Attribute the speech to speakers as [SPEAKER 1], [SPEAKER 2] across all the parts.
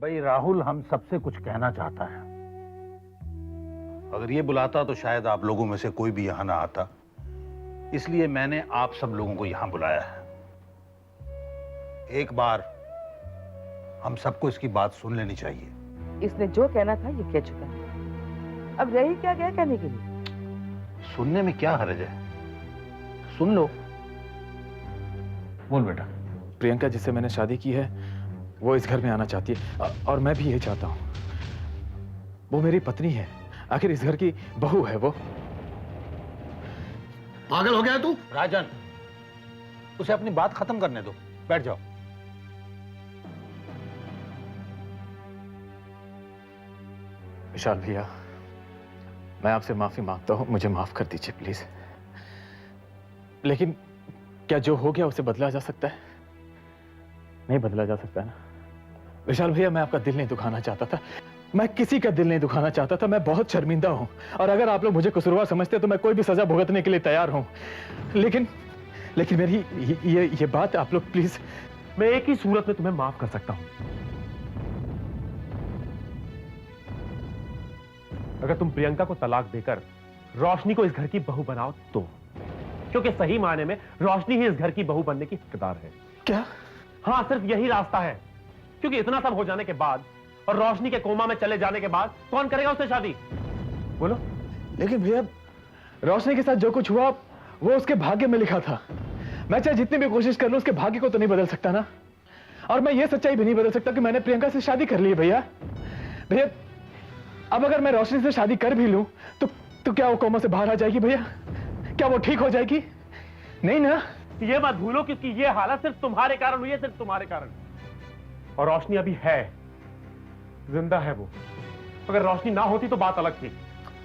[SPEAKER 1] भाई राहुल हम सबसे कुछ कहना चाहता है। अगर ये बुलाता तो शायद आप लोगों में से कोई भी यहां ना आता, इसलिए मैंने आप सब लोगों को यहां बुलाया है। एक बार हम सबको इसकी बात सुन लेनी चाहिए।
[SPEAKER 2] इसने जो कहना था ये कह चुका है, अब रह ही क्या गया कहने के लिए।
[SPEAKER 1] सुनने में क्या हर्ज है, सुन लो। बोल बेटा।
[SPEAKER 3] प्रियंका जिससे मैंने शादी की है वो इस घर में आना चाहती है और मैं भी यही चाहता हूं। वो मेरी पत्नी है, आखिर इस घर की बहू है वो।
[SPEAKER 1] पागल हो गया तू? राजन, उसे अपनी बात खत्म करने दो, बैठ जाओ।
[SPEAKER 3] विशाल भैया, मैं आपसे माफी मांगता हूं, मुझे माफ कर दीजिए प्लीज। लेकिन क्या जो हो गया उसे बदला जा सकता है? नहीं बदला जा सकता है ना। विशाल भैया, मैं आपका दिल नहीं दुखाना चाहता था, मैं किसी का दिल नहीं दुखाना चाहता था। मैं बहुत शर्मिंदा हूं और अगर आप लोग मुझे कसूरवार समझते तो मैं कोई भी सजा भुगतने के लिए तैयार हूं। लेकिन मेरी ये बात आप लोग प्लीज।
[SPEAKER 4] मैं एक ही सूरत में तुम्हें माफ कर सकता हूं, अगर तुम प्रियंका को तलाक देकर रोशनी को इस घर की बहू बनाओ तो, क्योंकि सही मायने में रोशनी ही इस घर की बहू बनने की हकदार है।
[SPEAKER 3] क्या?
[SPEAKER 4] हां, सिर्फ यही रास्ता है, क्योंकि इतना सब हो जाने के बाद और रोशनी के कोमा में चले जाने के बाद कौन करेगा उससे शादी? बोलो।
[SPEAKER 3] लेकिन भैया, रोशनी के साथ जो कुछ हुआ वो उसके भाग्य में लिखा था। मैं चाहे जितनी भी कोशिश कर लूं उसके भाग्य को तो नहीं बदल सकता ना। और मैं ये सच्चाई भी नहीं बदल सकता कि मैंने प्रियंका से शादी कर ली है। भैया अब अगर मैं रोशनी से शादी कर भी लूं तो क्या वो कोमा से बाहर आ जाएगी? भैया क्या वो ठीक हो जाएगी? नहीं ना।
[SPEAKER 4] ये मत भूलो कि उसकी ये हालत सिर्फ तुम्हारे कारण हुई है, सिर्फ तुम्हारे कारण। और रोशनी अभी है, जिंदा है वो। अगर रोशनी ना होती तो बात अलग थी।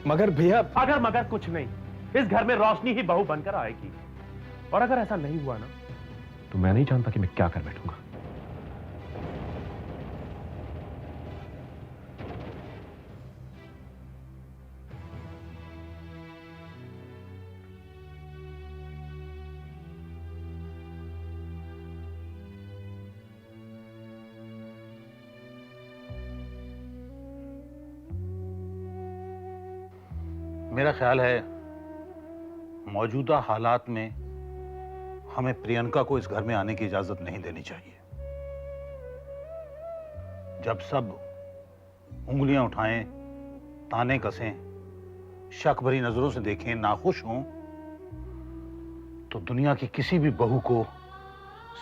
[SPEAKER 3] मगर भैया,
[SPEAKER 4] अगर मगर कुछ नहीं, इस घर में रोशनी ही बहू बनकर आएगी। और अगर ऐसा नहीं हुआ ना तो मैं नहीं जानता कि मैं क्या कर बैठूंगा।
[SPEAKER 1] मेरा ख्याल है मौजूदा हालात में हमें प्रियंका को इस घर में आने की इजाजत नहीं देनी चाहिए। जब सब उंगलियां उठाएं, ताने कसें, शक भरी नजरों से देखें, नाखुश हों, तो दुनिया की किसी भी बहू को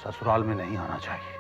[SPEAKER 1] ससुराल में नहीं आना चाहिए।